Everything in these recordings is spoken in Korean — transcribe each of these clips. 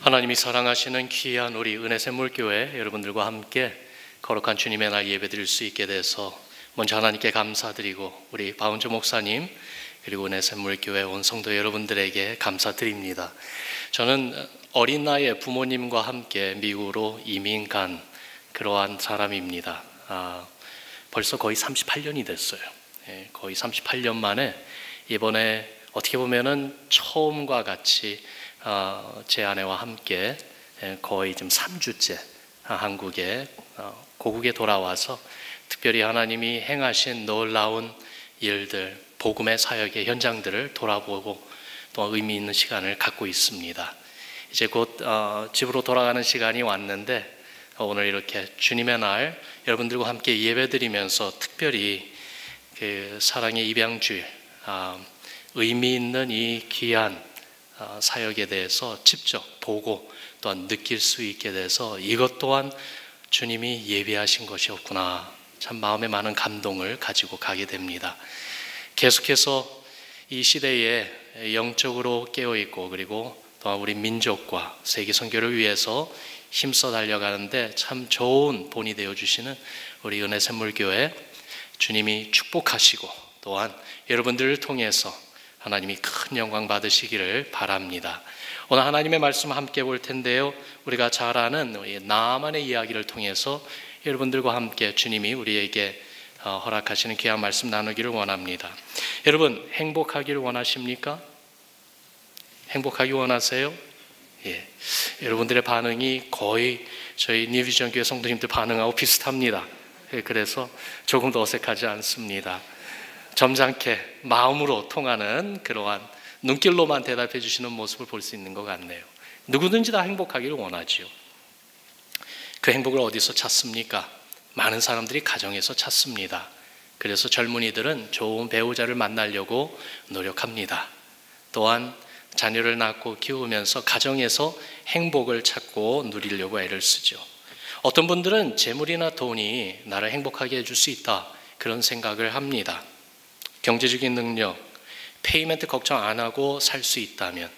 하나님이 사랑하시는 귀한 우리 은혜샘물교회 여러분들과 함께 거룩한 주님의 날 예배드릴 수 있게 돼서 먼저 하나님께 감사드리고 우리 박은주 목사님 그리고 은혜샘물교회 온 성도 여러분들에게 감사드립니다. 저는 어린 나이에 부모님과 함께 미국으로 이민 간 그러한 사람입니다. 벌써 거의 38년이 됐어요. 거의 38년 만에 이번에 어떻게 보면은 처음과 같이 제 아내와 함께 거의 지금 3주째 한국에 고국에 돌아와서 특별히 하나님이 행하신 놀라운 일들, 복음의 사역의 현장들을 돌아보고 또 의미 있는 시간을 갖고 있습니다. 이제 곧 집으로 돌아가는 시간이 왔는데 오늘 이렇게 주님의 날 여러분들과 함께 예배드리면서 특별히 그 사랑의 입양주일 의미 있는 이 귀한 사역에 대해서 직접 보고 또한 느낄 수 있게 돼서 이것 또한 주님이 예비하신 것이었구나, 참 마음에 많은 감동을 가지고 가게 됩니다. 계속해서 이 시대에 영적으로 깨어있고 그리고 또한 우리 민족과 세계 선교를 위해서 힘써 달려가는데 참 좋은 본이 되어주시는 우리 은혜샘물교회 주님이 축복하시고 또한 여러분들을 통해서 하나님이 큰 영광 받으시기를 바랍니다. 오늘 하나님의 말씀 함께 볼 텐데요, 우리가 잘 아는 나아만의 이야기를 통해서 여러분들과 함께 주님이 우리에게 허락하시는 귀한 말씀 나누기를 원합니다. 여러분, 행복하기를 원하십니까? 행복하기 원하세요? 예. 여러분들의 반응이 거의 저희 뉴비전 교회 성도님들 반응하고 비슷합니다. 그래서 조금 더 어색하지 않습니다. 점잖게 마음으로 통하는 그러한 눈길로만 대답해 주시는 모습을 볼 수 있는 것 같네요. 누구든지 다 행복하기를 원하지요. 그 행복을 어디서 찾습니까? 많은 사람들이 가정에서 찾습니다. 그래서 젊은이들은 좋은 배우자를 만나려고 노력합니다. 또한 자녀를 낳고 키우면서 가정에서 행복을 찾고 누리려고 애를 쓰죠. 어떤 분들은 재물이나 돈이 나를 행복하게 해줄 수 있다, 그런 생각을 합니다. 경제적인 능력, 페이멘트 걱정 안 하고 살 수 있다면.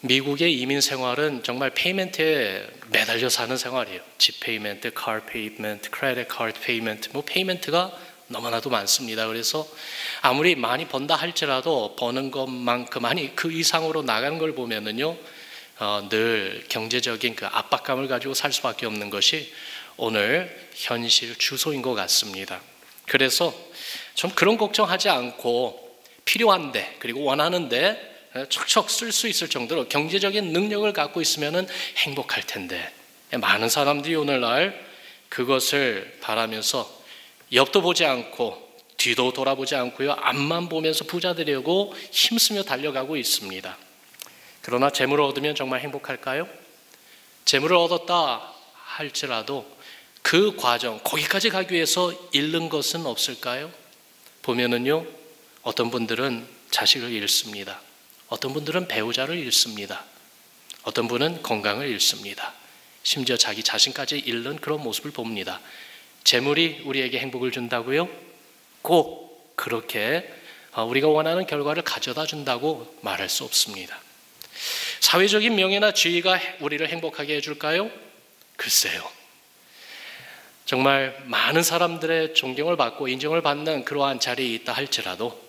미국의 이민 생활은 정말 페이멘트에 매달려 사는 생활이에요. 집 페이멘트, 카 페이멘트, 크레딧 카드 페이멘트, 페이멘트가 너무나도 많습니다. 그래서 아무리 많이 번다 할지라도 버는 것만큼 아니 그 이상으로 나가는 걸 보면은요, 늘 경제적인 그 압박감을 가지고 살 수밖에 없는 것이 오늘 현실 주소인 것 같습니다. 그래서 좀 그런 걱정하지 않고 필요한데 그리고 원하는데 척척 쓸 수 있을 정도로 경제적인 능력을 갖고 있으면 행복할 텐데, 많은 사람들이 오늘날 그것을 바라면서 옆도 보지 않고 뒤도 돌아보지 않고요, 앞만 보면서 부자 되려고 힘쓰며 달려가고 있습니다. 그러나 재물을 얻으면 정말 행복할까요? 재물을 얻었다 할지라도 그 과정, 거기까지 가기 위해서 잃는 것은 없을까요? 보면은요, 어떤 분들은 자식을 잃습니다. 어떤 분들은 배우자를 잃습니다. 어떤 분은 건강을 잃습니다. 심지어 자기 자신까지 잃는 그런 모습을 봅니다. 재물이 우리에게 행복을 준다고요? 꼭 그렇게 우리가 원하는 결과를 가져다 준다고 말할 수 없습니다. 사회적인 명예나 지위가 우리를 행복하게 해줄까요? 글쎄요. 정말 많은 사람들의 존경을 받고 인정을 받는 그러한 자리에 있다 할지라도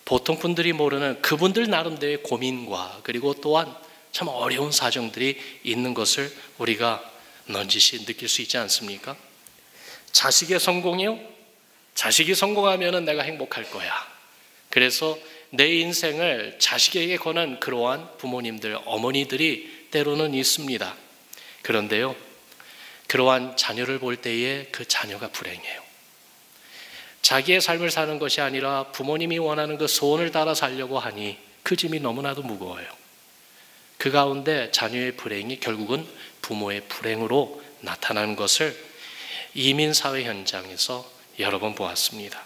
보통 분들이 모르는 그분들 나름대로의 고민과 그리고 또한 참 어려운 사정들이 있는 것을 우리가 넌지시 느낄 수 있지 않습니까? 자식의 성공이요? 자식이 성공하면 내가 행복할 거야. 그래서 내 인생을 자식에게 거는 그러한 부모님들, 어머니들이 때로는 있습니다. 그런데요, 그러한 자녀를 볼 때에 그 자녀가 불행해요. 자기의 삶을 사는 것이 아니라 부모님이 원하는 그 소원을 따라 살려고 하니 그 짐이 너무나도 무거워요. 그 가운데 자녀의 불행이 결국은 부모의 불행으로 나타나는 것을 이민사회 현장에서 여러 번 보았습니다.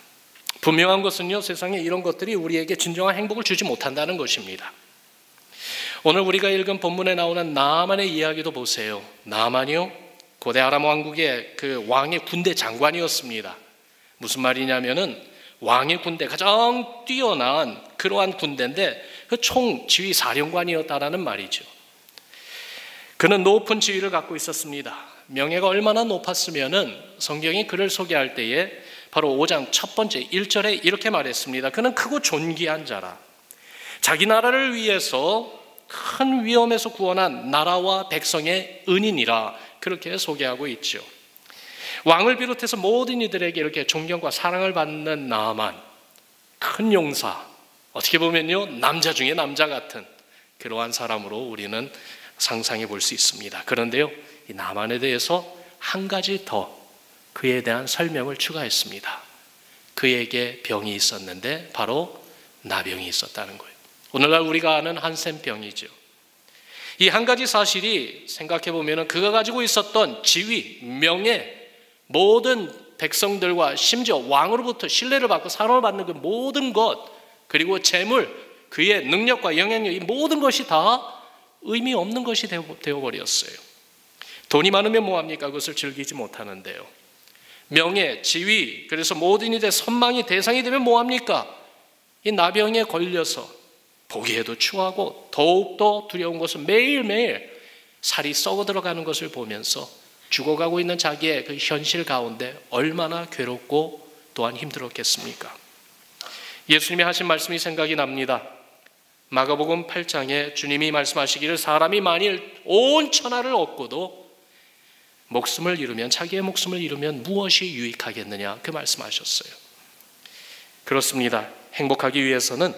분명한 것은요, 세상에 이런 것들이 우리에게 진정한 행복을 주지 못한다는 것입니다. 오늘 우리가 읽은 본문에 나오는 나아만의 이야기도 보세요. 나아만이요, 고대 아람 왕국의 그 왕의 군대 장관이었습니다. 무슨 말이냐면은 왕의 군대, 가장 뛰어난 그러한 군대인데 그 총 지휘 사령관이었다라는 말이죠. 그는 높은 지위를 갖고 있었습니다. 명예가 얼마나 높았으면은 성경이 그를 소개할 때에 바로 5장 첫 번째 1절에 이렇게 말했습니다. 그는 크고 존귀한 자라. 자기 나라를 위해서 큰 위험에서 구원한 나라와 백성의 은인이라 그렇게 소개하고 있죠. 왕을 비롯해서 모든 이들에게 이렇게 존경과 사랑을 받는 나아만, 큰 용사, 어떻게 보면요 남자 중에 남자 같은 그러한 사람으로 우리는 상상해 볼 수 있습니다. 그런데요 이 나만에 대해서 한 가지 더 그에 대한 설명을 추가했습니다. 그에게 병이 있었는데 바로 나병이 있었다는 거예요. 오늘날 우리가 아는 한센병이죠. 이 한 가지 사실이 생각해 보면 그가 가지고 있었던 지위, 명예, 모든 백성들과 심지어 왕으로부터 신뢰를 받고 사랑을 받는 그 모든 것, 그리고 재물, 그의 능력과 영향력, 이 모든 것이 다 의미 없는 것이 되어버렸어요. 돈이 많으면 뭐합니까? 그것을 즐기지 못하는데요. 명예, 지위, 그래서 모든 일에 선망이 대상이 되면 뭐합니까? 이 나병에 걸려서 보기에도 추하고 더욱더 두려운 것은 매일매일 살이 썩어 들어가는 것을 보면서 죽어가고 있는 자기의 그 현실 가운데 얼마나 괴롭고 또한 힘들었겠습니까? 예수님이 하신 말씀이 생각이 납니다. 마가복음 8장에 주님이 말씀하시기를 사람이 만일 온 천하를 얻고도 목숨을 잃으면, 자기의 목숨을 잃으면 무엇이 유익하겠느냐 그 말씀하셨어요. 그렇습니다. 행복하기 위해서는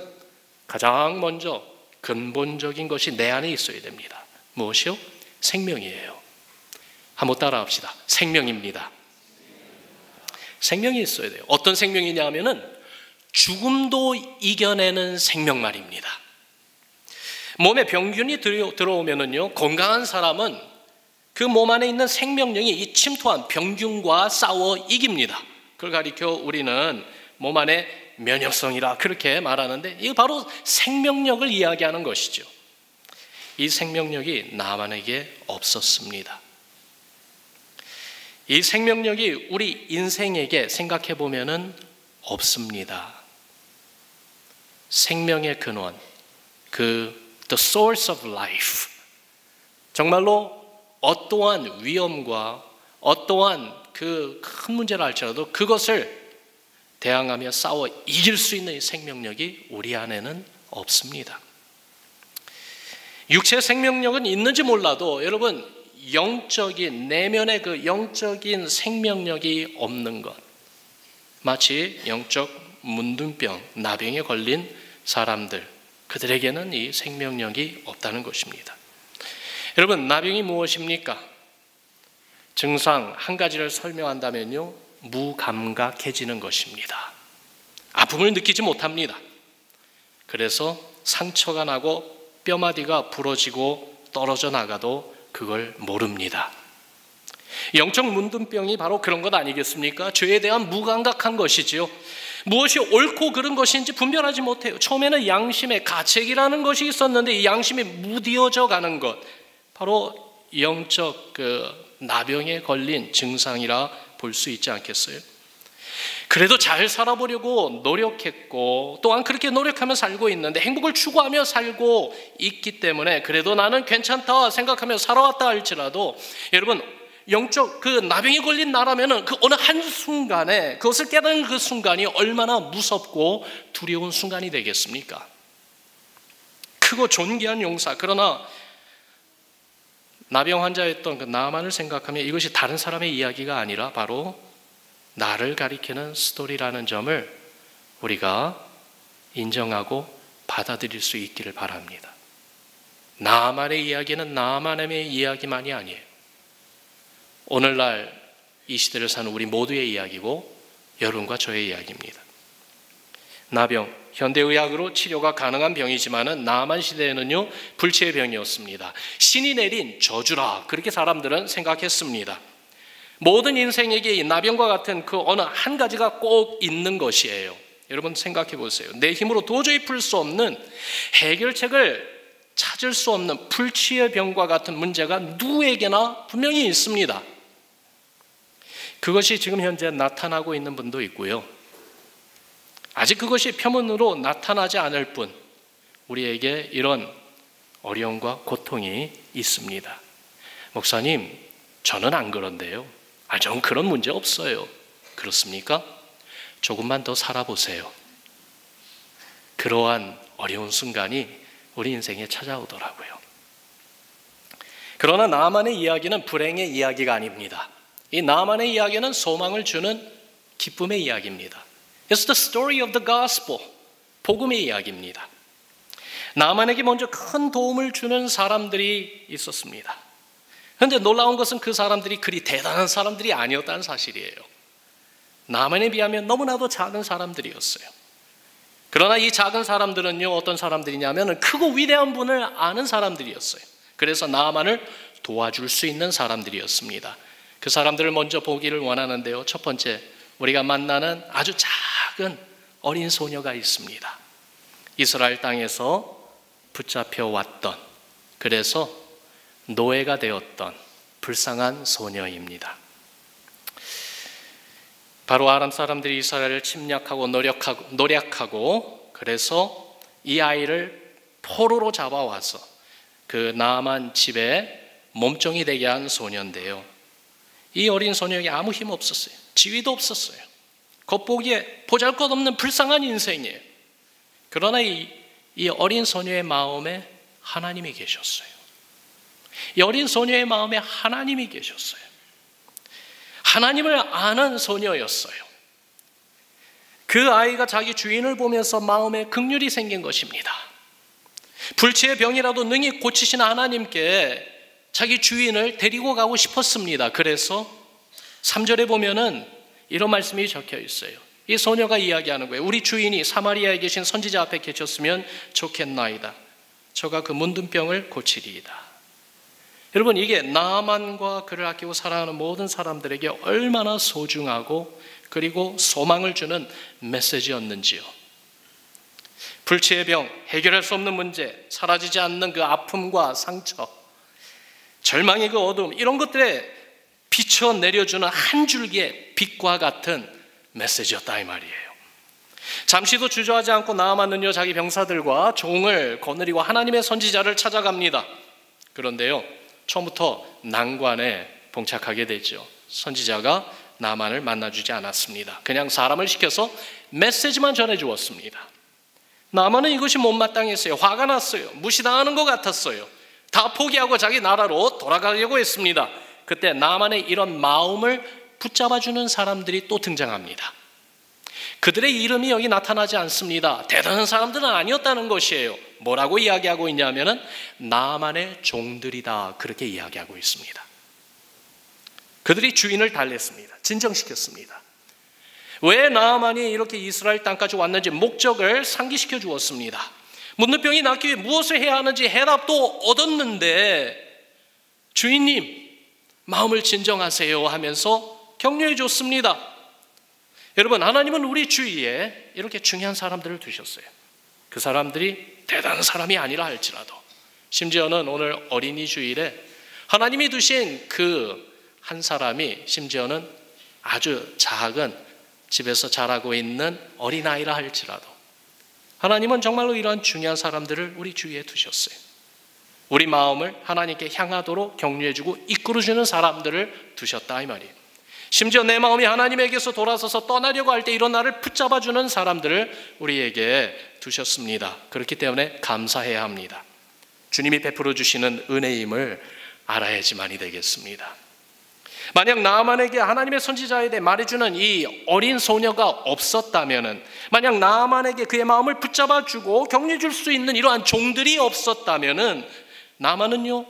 가장 먼저 근본적인 것이 내 안에 있어야 됩니다. 무엇이요? 생명이에요. 한번 따라합시다. 생명입니다. 생명이 있어야 돼요. 어떤 생명이냐 하면은 죽음도 이겨내는 생명 말입니다. 몸에 병균이 들어오면은요, 건강한 사람은 그 몸 안에 있는 생명력이 이 침투한 병균과 싸워 이깁니다. 그걸 가리켜 우리는 몸 안에 면역성이라 그렇게 말하는데 이게 바로 생명력을 이야기하는 것이죠. 이 생명력이 나만에게 없었습니다. 이 생명력이 우리 인생에게 생각해 보면은 없습니다. 생명의 근원, the source of life. 정말로 어떠한 위험과 어떠한 그 큰 문제를 할지라도 그것을 대항하며 싸워 이길 수 있는 이 생명력이 우리 안에는 없습니다. 육체의 생명력은 있는지 몰라도 여러분 영적인 내면의 그 영적인 생명력이 없는 것, 마치 영적 문둥병, 나병에 걸린 사람들, 그들에게는 이 생명력이 없다는 것입니다. 여러분, 나병이 무엇입니까? 증상 한 가지를 설명한다면요, 무감각해지는 것입니다. 아픔을 느끼지 못합니다. 그래서 상처가 나고 뼈마디가 부러지고 떨어져 나가도 그걸 모릅니다. 영적 문둥병이 바로 그런 것 아니겠습니까? 죄에 대한 무감각한 것이지요. 무엇이 옳고 그른 것인지 분별하지 못해요. 처음에는 양심의 가책이라는 것이 있었는데 이 양심이 무디어져 가는 것, 바로 영적 나병에 걸린 증상이라 볼 수 있지 않겠어요? 그래도 잘 살아보려고 노력했고 또한 그렇게 노력하며 살고 있는데 행복을 추구하며 살고 있기 때문에 그래도 나는 괜찮다 생각하며 살아왔다 할지라도 여러분, 영적 그 나병에 걸린 나라면은 그 어느 한순간에 그것을 깨닫는 그 순간이 얼마나 무섭고 두려운 순간이 되겠습니까? 크고 존귀한 용사, 그러나 나병 환자였던 그 나만을 생각하면 이것이 다른 사람의 이야기가 아니라 바로 나를 가리키는 스토리라는 점을 우리가 인정하고 받아들일 수 있기를 바랍니다. 나만의 이야기는 나만의 이야기만이 아니에요. 오늘날 이 시대를 사는 우리 모두의 이야기고 여러분과 저의 이야기입니다. 나병, 현대의학으로 치료가 가능한 병이지만은 나만 시대에는요 불치의 병이었습니다. 신이 내린 저주라 그렇게 사람들은 생각했습니다. 모든 인생에게 이 나병과 같은 그 어느 한 가지가 꼭 있는 것이에요. 여러분 생각해 보세요. 내 힘으로 도저히 풀 수 없는, 해결책을 찾을 수 없는 불치의 병과 같은 문제가 누구에게나 분명히 있습니다. 그것이 지금 현재 나타나고 있는 분도 있고요. 아직 그것이 표면으로 나타나지 않을 뿐 우리에게 이런 어려움과 고통이 있습니다. 목사님, 저는 안 그런데요. 전 그런 문제 없어요. 그렇습니까? 조금만 더 살아보세요. 그러한 어려운 순간이 우리 인생에 찾아오더라고요. 그러나 나만의 이야기는 불행의 이야기가 아닙니다. 이 나만의 이야기는 소망을 주는 기쁨의 이야기입니다. It's the story of the gospel. 복음의 이야기입니다. 나만에게 먼저 큰 도움을 주는 사람들이 있었습니다. 그런데 놀라운 것은 그 사람들이 그리 대단한 사람들이 아니었다는 사실이에요. 나만에 비하면 너무나도 작은 사람들이었어요. 그러나 이 작은 사람들은요, 어떤 사람들이냐면 크고 위대한 분을 아는 사람들이었어요. 그래서 나만을 도와줄 수 있는 사람들이었습니다. 그 사람들을 먼저 보기를 원하는데요. 첫 번째, 우리가 만나는 아주 작은 어린 소녀가 있습니다. 이스라엘 땅에서 붙잡혀 왔던, 그래서 노예가 되었던 불쌍한 소녀입니다. 바로 아람 사람들이 이스라엘을 침략하고 노략하고 그래서 이 아이를 포로로 잡아와서 그 나만 집에 몸종이 되게 한 소녀인데요. 이 어린 소녀에게 아무 힘 없었어요. 지위도 없었어요. 겉보기에 보잘것없는 불쌍한 인생이에요. 그러나 이 어린 소녀의 마음에 하나님이 계셨어요. 이 어린 소녀의 마음에 하나님이 계셨어요. 하나님을 아는 소녀였어요. 그 아이가 자기 주인을 보면서 마음에 긍휼이 생긴 것입니다. 불치의 병이라도 능히 고치신 하나님께 자기 주인을 데리고 가고 싶었습니다. 그래서 3절에 보면은 이런 말씀이 적혀 있어요. 이 소녀가 이야기하는 거예요. 우리 주인이 사마리아에 계신 선지자 앞에 계셨으면 좋겠나이다. 저가 그 문둥병을 고치리이다. 여러분, 이게 나만과 그를 아끼고 사랑하는 모든 사람들에게 얼마나 소중하고 그리고 소망을 주는 메시지였는지요. 불치의 병, 해결할 수 없는 문제, 사라지지 않는 그 아픔과 상처, 절망의 그 어둠, 이런 것들에 비춰 내려주는 한 줄기의 빛과 같은 메시지였다 이 말이에요. 잠시도 주저하지 않고 나아만은요, 자기 병사들과 종을 거느리고 하나님의 선지자를 찾아갑니다. 그런데요, 처음부터 난관에 봉착하게 되죠. 선지자가 나만을 만나주지 않았습니다. 그냥 사람을 시켜서 메시지만 전해주었습니다. 나만은 이것이 못마땅했어요. 화가 났어요. 무시당하는 것 같았어요. 다 포기하고 자기 나라로 돌아가려고 했습니다. 그때 나만의 이런 마음을 붙잡아주는 사람들이 또 등장합니다. 그들의 이름이 여기 나타나지 않습니다. 대단한 사람들은 아니었다는 것이에요. 뭐라고 이야기하고 있냐면은 나만의 종들이다, 그렇게 이야기하고 있습니다. 그들이 주인을 달랬습니다. 진정시켰습니다. 왜 나만이 이렇게 이스라엘 땅까지 왔는지 목적을 상기시켜 주었습니다. 문둥병이 낫기 위해 무엇을 해야 하는지 해답도 얻었는데 주인님 마음을 진정하세요 하면서 격려해 줬습니다. 여러분, 하나님은 우리 주위에 이렇게 중요한 사람들을 두셨어요. 그 사람들이 대단한 사람이 아니라 할지라도, 심지어는 오늘 어린이 주일에 하나님이 두신 그 한 사람이 심지어는 아주 작은 집에서 자라고 있는 어린아이라 할지라도 하나님은 정말로 이러한 중요한 사람들을 우리 주위에 두셨어요. 우리 마음을 하나님께 향하도록 격려해주고 이끌어주는 사람들을 두셨다 이 말이에요. 심지어 내 마음이 하나님에게서 돌아서서 떠나려고 할 때 이런 나를 붙잡아주는 사람들을 우리에게 두셨습니다. 그렇기 때문에 감사해야 합니다. 주님이 베풀어 주시는 은혜임을 알아야지만이 되겠습니다. 만약 나아만에게 하나님의 선지자에 대해 말해주는 이 어린 소녀가 없었다면, 만약 나아만에게 그의 마음을 붙잡아주고 격려해줄 수 있는 이러한 종들이 없었다면 나아만은요,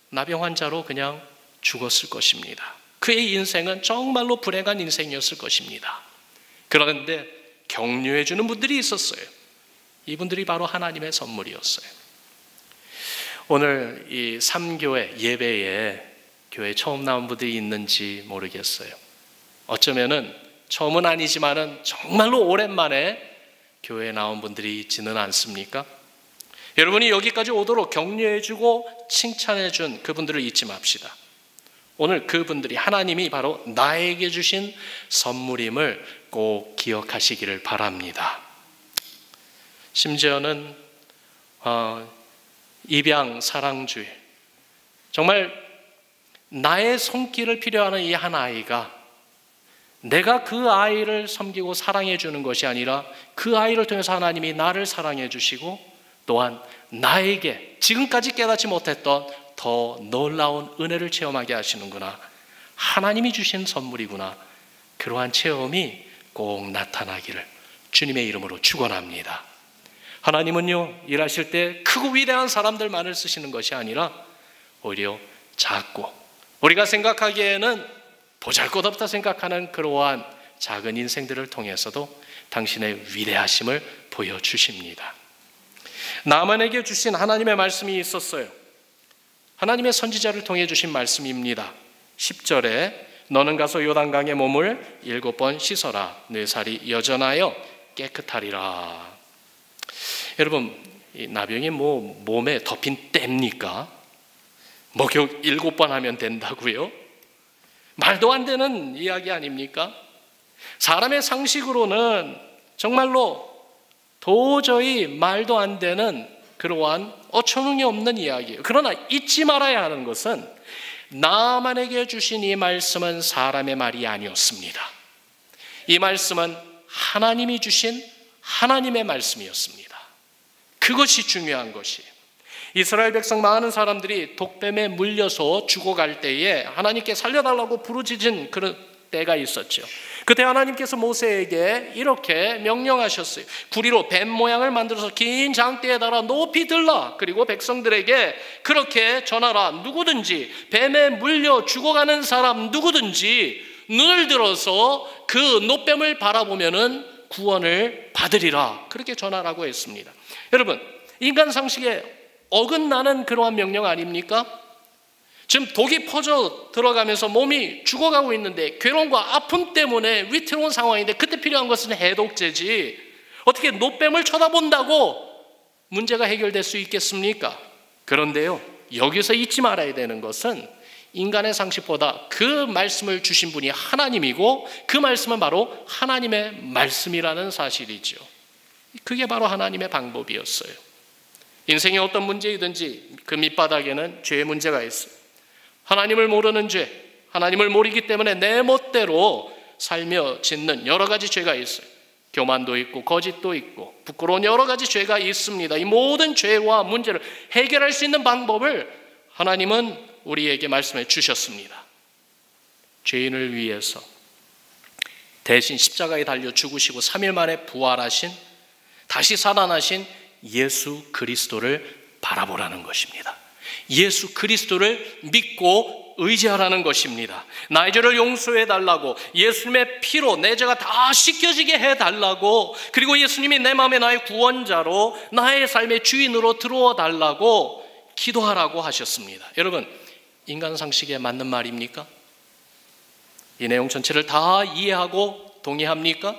나병 환자로 그냥 죽었을 것입니다. 그의 인생은 정말로 불행한 인생이었을 것입니다. 그런데 격려해주는 분들이 있었어요. 이분들이 바로 하나님의 선물이었어요. 오늘 이 3교회 예배에 교회 처음 나온 분들이 있는지 모르겠어요. 어쩌면은 처음은 아니지만은 정말로 오랜만에 교회에 나온 분들이 있지는 않습니까? 여러분이 여기까지 오도록 격려해주고 칭찬해준 그분들을 잊지 맙시다. 오늘 그분들이 하나님이 바로 나에게 주신 선물임을 꼭 기억하시기를 바랍니다. 심지어는 입양 사랑주일, 정말 나의 손길을 필요하는 이 한 아이가 내가 그 아이를 섬기고 사랑해 주는 것이 아니라 그 아이를 통해서 하나님이 나를 사랑해 주시고 또한 나에게 지금까지 깨닫지 못했던 더 놀라운 은혜를 체험하게 하시는구나. 하나님이 주신 선물이구나. 그러한 체험이 꼭 나타나기를 주님의 이름으로 축원합니다. 하나님은요, 일하실 때 크고 위대한 사람들만을 쓰시는 것이 아니라 오히려 작고 우리가 생각하기에는 보잘것없다 생각하는 그러한 작은 인생들을 통해서도 당신의 위대하심을 보여주십니다. 나만에게 주신 하나님의 말씀이 있었어요. 하나님의 선지자를 통해 주신 말씀입니다. 10절에 너는 가서 요단강에 몸을 7번 씻어라. 네 살이 여전하여 깨끗하리라. 여러분, 이 나병이 몸에 덮인 때입니까? 목욕 7번 하면 된다고요? 말도 안 되는 이야기 아닙니까? 사람의 상식으로는 정말로 도저히 말도 안 되는 그러한 어처구니 없는 이야기예요. 그러나 잊지 말아야 하는 것은 나만에게 주신 이 말씀은 사람의 말이 아니었습니다. 이 말씀은 하나님이 주신 하나님의 말씀이었습니다. 그것이 중요한 것이에요. 이스라엘 백성 많은 사람들이 독뱀에 물려서 죽어갈 때에 하나님께 살려달라고 부르짖은 그런 때가 있었죠. 그때 하나님께서 모세에게 이렇게 명령하셨어요. 구리로 뱀 모양을 만들어서 긴 장대에 달아 높이 들라. 그리고 백성들에게 그렇게 전하라. 누구든지 뱀에 물려 죽어가는 사람 누구든지 눈을 들어서 그 노뱀을 바라보면은 구원을 받으리라. 그렇게 전하라고 했습니다. 여러분, 인간 상식에 어긋나는 그러한 명령 아닙니까? 지금 독이 퍼져 들어가면서 몸이 죽어가고 있는데 괴로움과 아픔 때문에 위태로운 상황인데 그때 필요한 것은 해독제지 어떻게 노뱀을 쳐다본다고 문제가 해결될 수 있겠습니까? 그런데요, 여기서 잊지 말아야 되는 것은 인간의 상식보다 그 말씀을 주신 분이 하나님이고 그 말씀은 바로 하나님의 말씀이라는 사실이죠. 그게 바로 하나님의 방법이었어요. 인생의 어떤 문제이든지 그 밑바닥에는 죄의 문제가 있어요. 하나님을 모르는 죄, 하나님을 모르기 때문에 내 멋대로 살며 짓는 여러 가지 죄가 있어요. 교만도 있고 거짓도 있고 부끄러운 여러 가지 죄가 있습니다. 이 모든 죄와 문제를 해결할 수 있는 방법을 하나님은 우리에게 말씀해 주셨습니다. 죄인을 위해서 대신 십자가에 달려 죽으시고 3일 만에 부활하신, 다시 살아나신 예수 그리스도를 바라보라는 것입니다. 예수 그리스도를 믿고 의지하라는 것입니다. 나의 죄를 용서해 달라고, 예수님의 피로 내 죄가 다 씻겨지게 해달라고, 그리고 예수님이 내 마음에 나의 구원자로 나의 삶의 주인으로 들어와 달라고 기도하라고 하셨습니다. 여러분, 인간 상식에 맞는 말입니까? 이 내용 전체를 다 이해하고 동의합니까?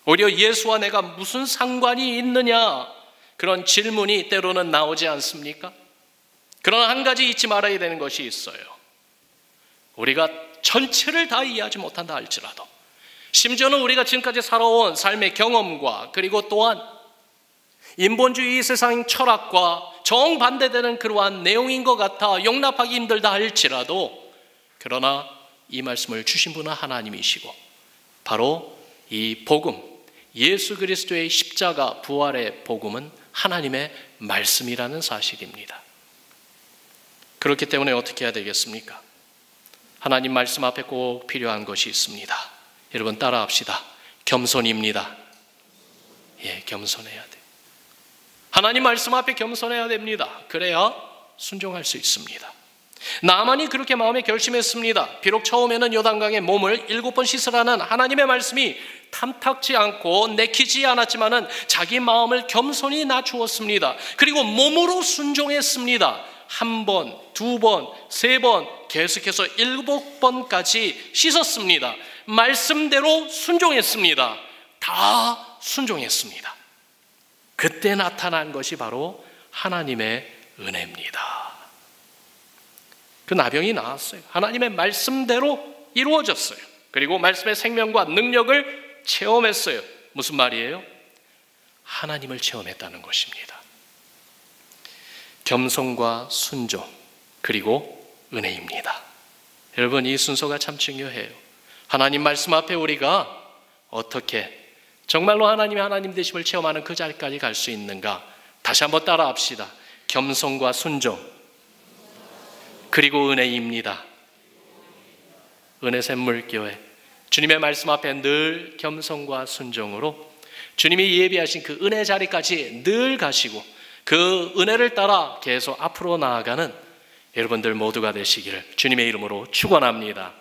오히려 예수와 내가 무슨 상관이 있느냐, 그런 질문이 때로는 나오지 않습니까? 그러나 한 가지 잊지 말아야 되는 것이 있어요. 우리가 전체를 다 이해하지 못한다 할지라도, 심지어는 우리가 지금까지 살아온 삶의 경험과 그리고 또한 인본주의 세상 철학과 정반대되는 그러한 내용인 것 같아 용납하기 힘들다 할지라도, 그러나 이 말씀을 주신 분은 하나님이시고 바로 이 복음, 예수 그리스도의 십자가 부활의 복음은 하나님의 말씀이라는 사실입니다. 그렇기 때문에 어떻게 해야 되겠습니까? 하나님 말씀 앞에 꼭 필요한 것이 있습니다. 여러분 따라합시다. 겸손입니다. 예, 겸손해야 돼요. 하나님 말씀 앞에 겸손해야 됩니다. 그래야 순종할 수 있습니다. 나만이 그렇게 마음에 결심했습니다. 비록 처음에는 요단강에 몸을 7번 씻으라는 하나님의 말씀이 탐탁지 않고 내키지 않았지만은 자기 마음을 겸손히 낮추었습니다. 그리고 몸으로 순종했습니다. 1번, 2번, 3번, 계속해서 7번까지 씻었습니다. 말씀대로 순종했습니다. 다 순종했습니다. 그때 나타난 것이 바로 하나님의 은혜입니다. 그 나병이 나았어요. 하나님의 말씀대로 이루어졌어요. 그리고 말씀의 생명과 능력을 체험했어요. 무슨 말이에요? 하나님을 체험했다는 것입니다. 겸손과 순종, 그리고 은혜입니다. 여러분, 이 순서가 참 중요해요. 하나님 말씀 앞에 우리가 어떻게 정말로 하나님이 하나님 되심을 체험하는 그 자리까지 갈 수 있는가? 다시 한번 따라합시다. 겸손과 순종, 그리고 은혜입니다. 은혜샘물교회, 주님의 말씀 앞에 늘 겸손과 순종으로 주님이 예비하신 그 은혜 자리까지 늘 가시고 그 은혜를 따라 계속 앞으로 나아가는 여러분들 모두가 되시기를 주님의 이름으로 축원합니다.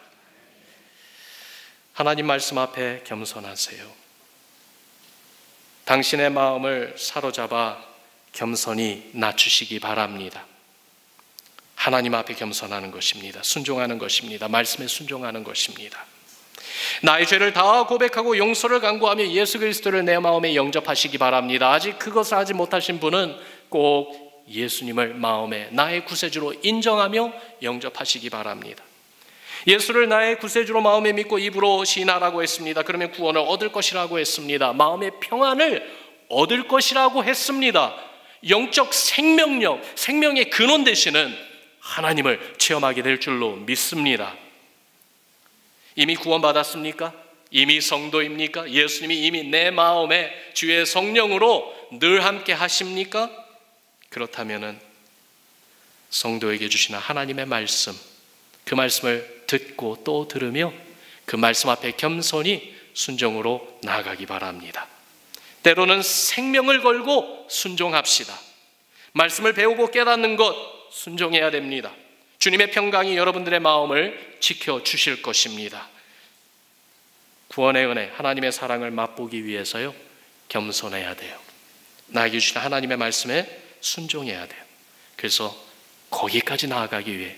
하나님 말씀 앞에 겸손하세요. 당신의 마음을 사로잡아 겸손히 낮추시기 바랍니다. 하나님 앞에 겸손하는 것입니다. 순종하는 것입니다. 말씀에 순종하는 것입니다. 나의 죄를 다 고백하고 용서를 간구하며 예수 그리스도를 내 마음에 영접하시기 바랍니다. 아직 그것을 하지 못하신 분은 꼭 예수님을 마음에 나의 구세주로 인정하며 영접하시기 바랍니다. 예수를 나의 구세주로 마음에 믿고 입으로 시인하라고 했습니다. 그러면 구원을 얻을 것이라고 했습니다. 마음의 평안을 얻을 것이라고 했습니다. 영적 생명력, 생명의 근원 되시는 하나님을 체험하게 될 줄로 믿습니다. 이미 구원받았습니까? 이미 성도입니까? 예수님이 이미 내 마음에 주의 성령으로 늘 함께 하십니까? 그렇다면 성도에게 주시는 하나님의 말씀, 그 말씀을 듣고 또 들으며 그 말씀 앞에 겸손히 순종으로 나아가기 바랍니다. 때로는 생명을 걸고 순종합시다. 말씀을 배우고 깨닫는 것 순종해야 됩니다. 주님의 평강이 여러분들의 마음을 지켜주실 것입니다. 구원의 은혜, 하나님의 사랑을 맛보기 위해서요, 겸손해야 돼요. 나에게 주신 하나님의 말씀에 순종해야 돼요. 그래서 거기까지 나아가기 위해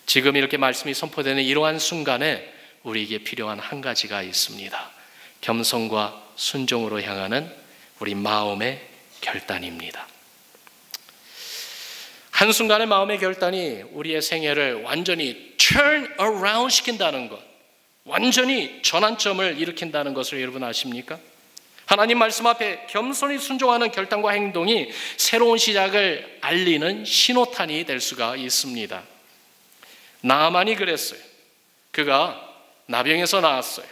지금 이렇게 말씀이 선포되는 이러한 순간에 우리에게 필요한 한 가지가 있습니다. 겸손과 순종으로 향하는 우리 마음의 결단입니다. 한순간의 마음의 결단이 우리의 생애를 완전히 turn around 시킨다는 것, 완전히 전환점을 일으킨다는 것을 여러분 아십니까? 하나님 말씀 앞에 겸손히 순종하는 결단과 행동이 새로운 시작을 알리는 신호탄이 될 수가 있습니다. 나아만이 그랬어요. 그가 나병에서 나왔어요.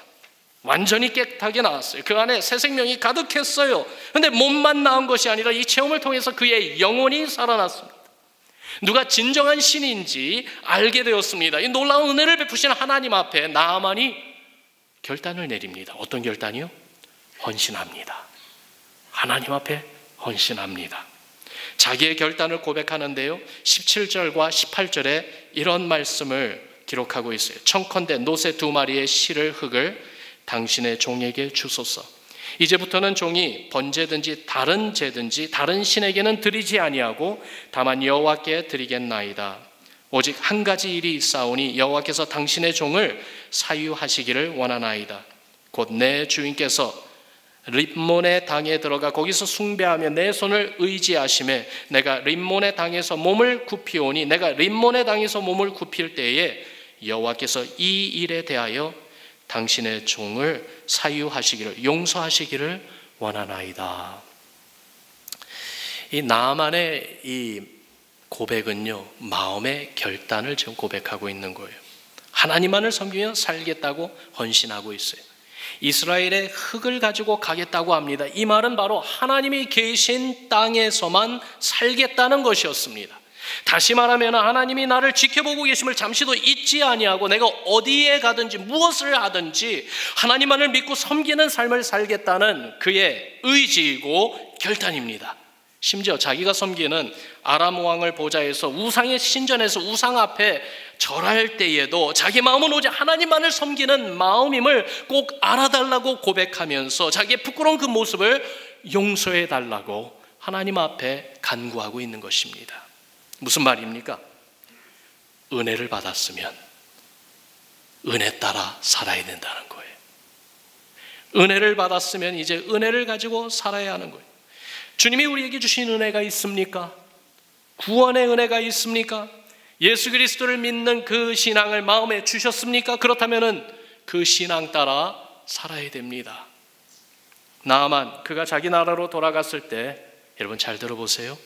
완전히 깨끗하게 나왔어요. 그 안에 새 생명이 가득했어요. 그런데 몸만 나은 것이 아니라 이 체험을 통해서 그의 영혼이 살아났습니다. 누가 진정한 신인지 알게 되었습니다. 이 놀라운 은혜를 베푸시는 하나님 앞에 나아만이 결단을 내립니다. 어떤 결단이요? 헌신합니다. 하나님 앞에 헌신합니다. 자기의 결단을 고백하는데요, 17절과 18절에 이런 말씀을 기록하고 있어요. 청컨대 노새 2마리의 실을 흙을 당신의 종에게 주소서. 이제부터는 종이 번제든지 다른 제든지 다른 신에게는 드리지 아니하고 다만 여호와께 드리겠나이다. 오직 한 가지 일이 있사오니 여호와께서 당신의 종을 사유하시기를 원하나이다. 곧 내 주인께서 립몬의 당에 들어가 거기서 숭배하며 내 손을 의지하심에 내가 립몬의 당에서 몸을 굽히오니 내가 립몬의 당에서 몸을 굽힐 때에 여호와께서 이 일에 대하여 당신의 종을 사유하시기를, 용서하시기를 원하나이다. 이 나아만의 이 고백은요, 마음의 결단을 지금 고백하고 있는 거예요. 하나님만을 섬기며 살겠다고 헌신하고 있어요. 이스라엘의 흙을 가지고 가겠다고 합니다. 이 말은 바로 하나님이 계신 땅에서만 살겠다는 것이었습니다. 다시 말하면 하나님이 나를 지켜보고 계심을 잠시도 잊지 아니하고 내가 어디에 가든지 무엇을 하든지 하나님만을 믿고 섬기는 삶을 살겠다는 그의 의지이고 결단입니다. 심지어 자기가 섬기는 아람 왕을 보좌해서 우상의 신전에서 우상 앞에 절할 때에도 자기 마음은 오직 하나님만을 섬기는 마음임을 꼭 알아달라고 고백하면서 자기의 부끄러운 그 모습을 용서해달라고 하나님 앞에 간구하고 있는 것입니다. 무슨 말입니까? 은혜를 받았으면 은혜 따라 살아야 된다는 거예요. 은혜를 받았으면 이제 은혜를 가지고 살아야 하는 거예요. 주님이 우리에게 주신 은혜가 있습니까? 구원의 은혜가 있습니까? 예수 그리스도를 믿는 그 신앙을 마음에 주셨습니까? 그렇다면 그 신앙 따라 살아야 됩니다. 나아만 그가 자기 나라로 돌아갔을 때 여러분 잘 들어보세요.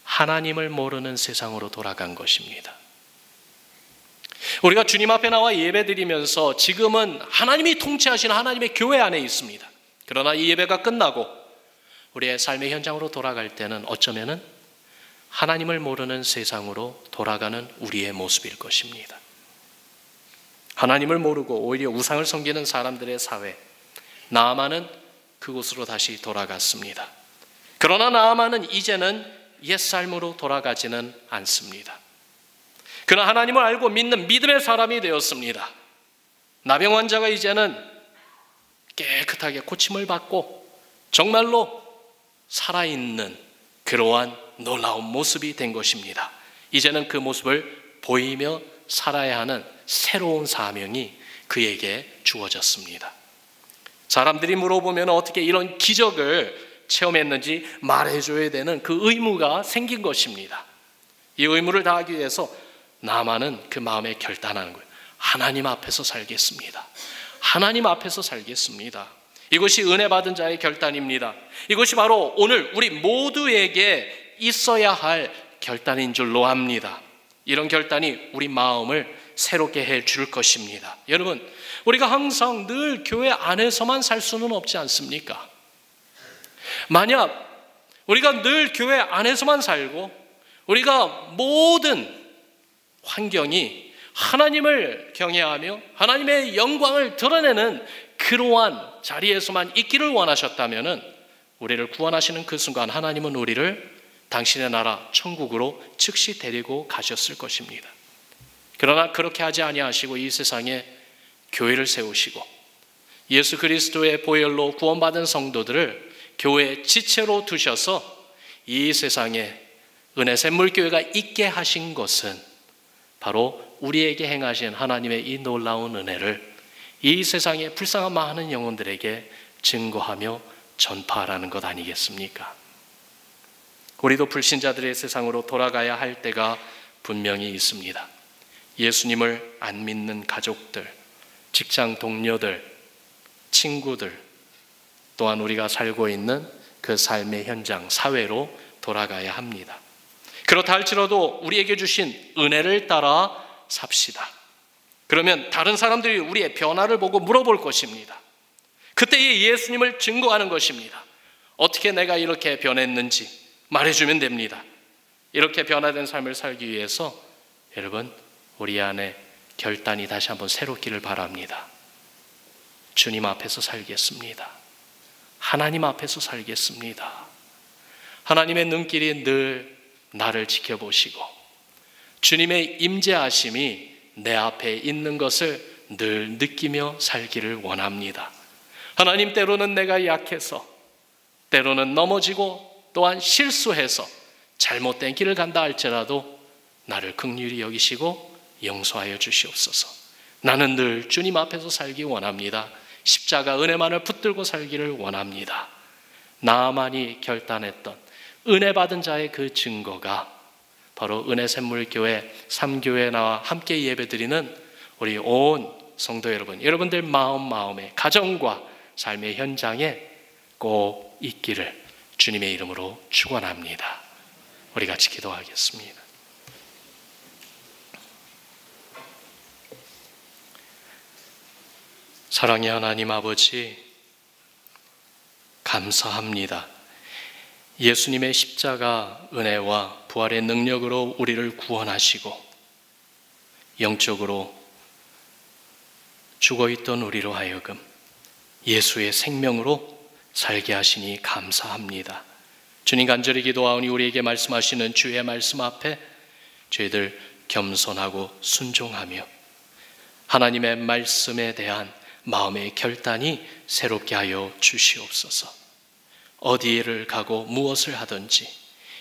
하나님을 모르는 세상으로 돌아간 것입니다. 우리가 주님 앞에 나와 예배드리면서 지금은 하나님이 통치하시는 하나님의 교회 안에 있습니다. 그러나 이 예배가 끝나고 우리의 삶의 현장으로 돌아갈 때는 어쩌면은 하나님을 모르는 세상으로 돌아가는 우리의 모습일 것입니다. 하나님을 모르고 오히려 우상을 섬기는 사람들의 사회, 나아만은 그곳으로 다시 돌아갔습니다. 그러나 나아만은 이제는 옛삶으로 돌아가지는 않습니다. 그는 하나님을 알고 믿는 믿음의 사람이 되었습니다. 나병 환자가 이제는 깨끗하게 고침을 받고 정말로 살아있는 그러한 놀라운 모습이 된 것입니다. 이제는 그 모습을 보이며 살아야 하는 새로운 사명이 그에게 주어졌습니다. 사람들이 물어보면 어떻게 이런 기적을 체험했는지 말해줘야 되는 그 의무가 생긴 것입니다. 이 의무를 다하기 위해서 나만은 그 마음에 결단하는 거예요. 하나님 앞에서 살겠습니다. 하나님 앞에서 살겠습니다. 이것이 은혜 받은 자의 결단입니다. 이것이 바로 오늘 우리 모두에게 있어야 할 결단인 줄로 압니다. 이런 결단이 우리 마음을 새롭게 해줄 것입니다. 여러분, 우리가 항상 늘 교회 안에서만 살 수는 없지 않습니까? 만약 우리가 늘 교회 안에서만 살고 우리가 모든 환경이 하나님을 경외하며 하나님의 영광을 드러내는 그러한 자리에서만 있기를 원하셨다면 우리를 구원하시는 그 순간 하나님은 우리를 당신의 나라 천국으로 즉시 데리고 가셨을 것입니다. 그러나 그렇게 하지 아니하시고 이 세상에 교회를 세우시고 예수 그리스도의 보혈로 구원받은 성도들을 교회의 지체로 두셔서 이 세상에 은혜 샘물교회가 있게 하신 것은 바로 우리에게 행하신 하나님의 이 놀라운 은혜를 이 세상에 불쌍한 많은 영혼들에게 증거하며 전파하라는 것 아니겠습니까? 우리도 불신자들의 세상으로 돌아가야 할 때가 분명히 있습니다. 예수님을 안 믿는 가족들, 직장 동료들, 친구들, 또한 우리가 살고 있는 그 삶의 현장, 사회로 돌아가야 합니다. 그렇다 할지라도 우리에게 주신 은혜를 따라 삽시다. 그러면 다른 사람들이 우리의 변화를 보고 물어볼 것입니다. 그때 예수님을 증거하는 것입니다. 어떻게 내가 이렇게 변했는지 말해주면 됩니다. 이렇게 변화된 삶을 살기 위해서 여러분, 우리 안에 결단이 다시 한번 새롭기를 바랍니다. 주님 앞에서 살겠습니다. 하나님 앞에서 살겠습니다. 하나님의 눈길이 늘 나를 지켜보시고 주님의 임재하심이 내 앞에 있는 것을 늘 느끼며 살기를 원합니다. 하나님, 때로는 내가 약해서, 때로는 넘어지고 또한 실수해서 잘못된 길을 간다 할지라도 나를 긍휼히 여기시고 용서하여 주시옵소서. 나는 늘 주님 앞에서 살기 원합니다. 십자가 은혜만을 붙들고 살기를 원합니다. 나만이 결단했던 은혜 받은 자의 그 증거가 바로 은혜 샘물교회 3교회 나와 함께 예배드리는 우리 온 성도 여러분, 여러분들 마음에 가정과 삶의 현장에 꼭 있기를 주님의 이름으로 축원합니다. 우리 같이 기도하겠습니다. 사랑의 하나님 아버지, 감사합니다. 예수님의 십자가 은혜와 부활의 능력으로 우리를 구원하시고 영적으로 죽어있던 우리로 하여금 예수의 생명으로 살게 하시니 감사합니다. 주님, 간절히 기도하오니 우리에게 말씀하시는 주의 말씀 앞에 저희들 겸손하고 순종하며 하나님의 말씀에 대한 마음의 결단이 새롭게 하여 주시옵소서. 어디를 가고 무엇을 하든지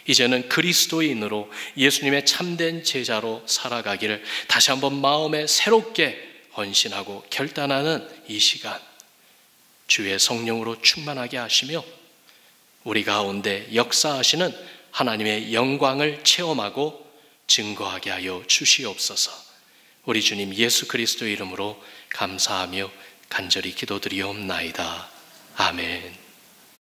이제는 그리스도인으로 예수님의 참된 제자로 살아가기를 다시 한번 마음에 새롭게 헌신하고 결단하는 이 시간, 주의 성령으로 충만하게 하시며 우리 가운데 역사하시는 하나님의 영광을 체험하고 증거하게 하여 주시옵소서. 우리 주님 예수 그리스도 이름으로 감사하며 간절히 기도드리옵나이다. 아멘.